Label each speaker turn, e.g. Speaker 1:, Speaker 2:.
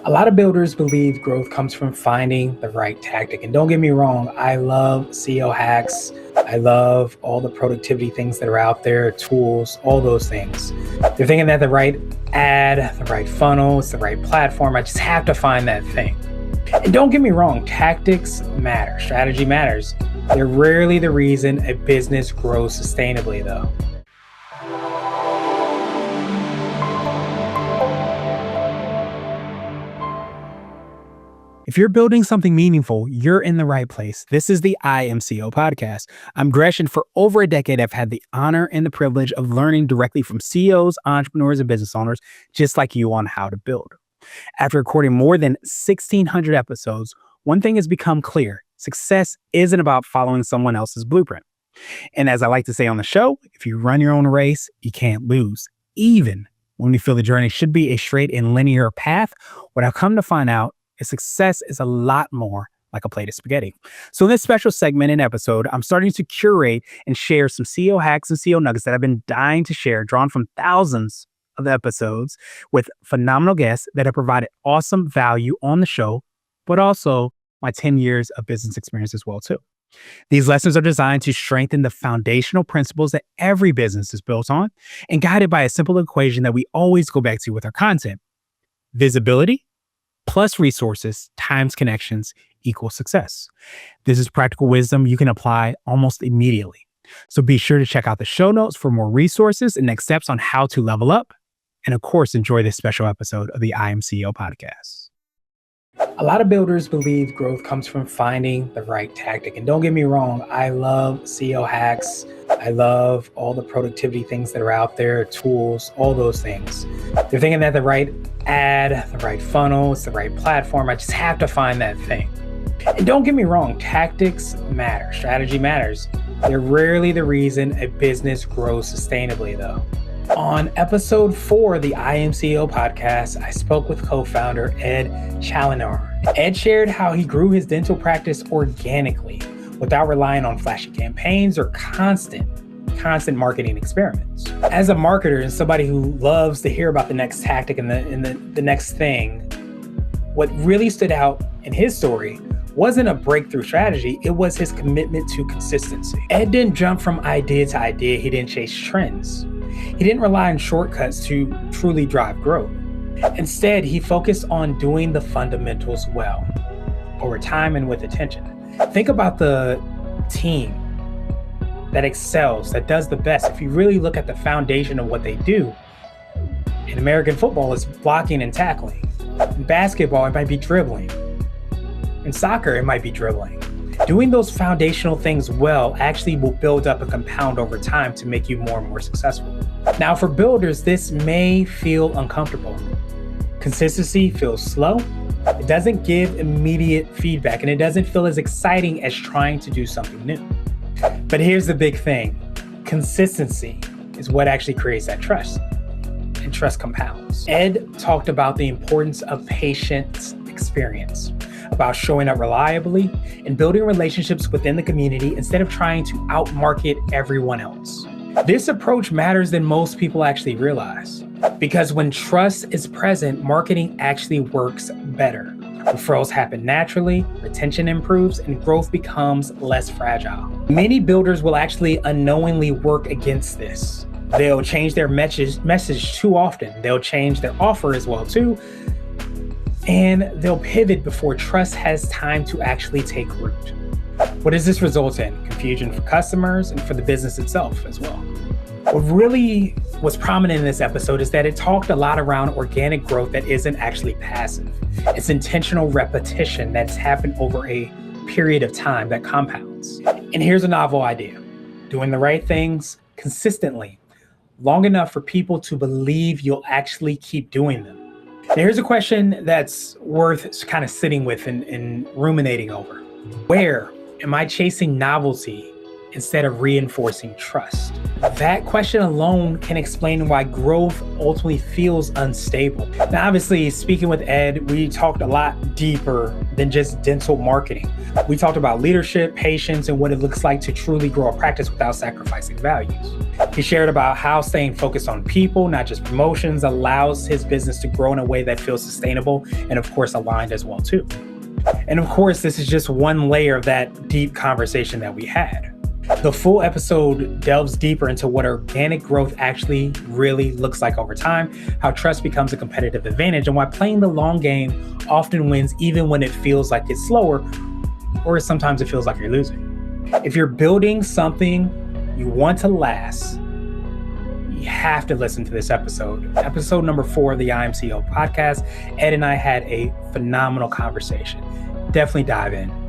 Speaker 1: A lot of builders believe growth comes from finding the right tactic. And don't get me wrong, I love SEO hacks. I love all the productivity things that are out there, tools, all those things. They're thinking that the right ad, the right funnel, it's the right platform. I just have to find that thing. And don't get me wrong, tactics matter, strategy matters. They're rarely the reason a business grows sustainably, though. If you're building something meaningful, you're in the right place. This is the IAM2772 podcast. I'm Gresh, and for over a decade, I've had the honor and the privilege of learning directly from CEOs, entrepreneurs, and business owners just like you on how to build. After recording more than 1,600 episodes, one thing has become clear. Success isn't about following someone else's blueprint. And as I like to say on the show, if you run your own race, you can't lose. Even when you feel the journey should be a straight and linear path, what I've come to find out is success is a lot more like a plate of spaghetti. So in this special segment and episode, I'm starting to curate and share some CEO hacks and CEO nuggets that I've been dying to share, drawn from thousands of episodes with phenomenal guests that have provided awesome value on the show, but also my 10 years of business experience as well too. These lessons are designed to strengthen the foundational principles that every business is built on and guided by a simple equation that we always go back to with our content. Visibility plus resources times connections equals success. This is practical wisdom you can apply almost immediately. So be sure to check out the show notes for more resources and next steps on how to level up. And of course, enjoy this special episode of the IAM2772 podcast. A lot of builders believe growth comes from finding the right tactic. And don't get me wrong, I love SEO hacks. I love all the productivity things that are out there, tools, all those things. They're thinking that the right ad, the right funnel, it's the right platform. I just have to find that thing. And don't get me wrong, tactics matter, strategy matters. They're rarely the reason a business grows sustainably, though. On episode 4 of the IAM2772 podcast, I spoke with co-founder Ed Challoner. Ed shared how he grew his dental practice organically without relying on flashy campaigns or constant marketing experiments. As a marketer and somebody who loves to hear about the next tactic and the next thing, what really stood out in his story wasn't a breakthrough strategy, it was his commitment to consistency. Ed didn't jump from idea to idea, he didn't chase trends. He didn't rely on shortcuts to truly drive growth. Instead, he focused on doing the fundamentals well, over time and with attention. Think about the team that excels, that does the best. If you really look at the foundation of what they do, in American football, it's blocking and tackling. In basketball, it might be dribbling. In soccer, it might be dribbling. Doing those foundational things well actually will build up and compound over time to make you more and more successful. Now, for builders, this may feel uncomfortable. Consistency feels slow. It doesn't give immediate feedback, and it doesn't feel as exciting as trying to do something new. But here's the big thing. Consistency is what actually creates that trust, and trust compounds. Ed talked about the importance of patient experience, about showing up reliably and building relationships within the community instead of trying to outmarket everyone else. This approach matters than most people actually realize, because when trust is present, marketing actually works better. Referrals happen naturally, retention improves, and growth becomes less fragile. Many builders will actually unknowingly work against this. They'll change their message too often. They'll change their offer as well too. And they'll pivot before trust has time to actually take root. What does this result in? Confusion for customers and for the business itself as well. What really was prominent in this episode is that it talked a lot around organic growth that isn't actually passive. It's intentional repetition that's happened over a period of time that compounds. And here's a novel idea. Doing the right things consistently, long enough for people to believe you'll actually keep doing them. Now, here's a question that's worth kind of sitting with and ruminating over. Where am I chasing novelty instead of reinforcing trust? That question alone can explain why growth ultimately feels unstable. Now, obviously, speaking with Ed, we talked a lot deeper than just dental marketing. We talked about leadership, patience, and what it looks like to truly grow a practice without sacrificing values. He shared about how staying focused on people, not just promotions, allows his business to grow in a way that feels sustainable and, of course, aligned as well, too. And of course, this is just one layer of that deep conversation that we had. The full episode delves deeper into what organic growth actually really looks like over time, how trust becomes a competitive advantage, and why playing the long game often wins even when it feels like it's slower, or sometimes it feels like you're losing. If you're building something you want to last, you have to listen to this episode. Episode number 4 of the IAM2772 podcast. Ed and I had a phenomenal conversation. Definitely dive in.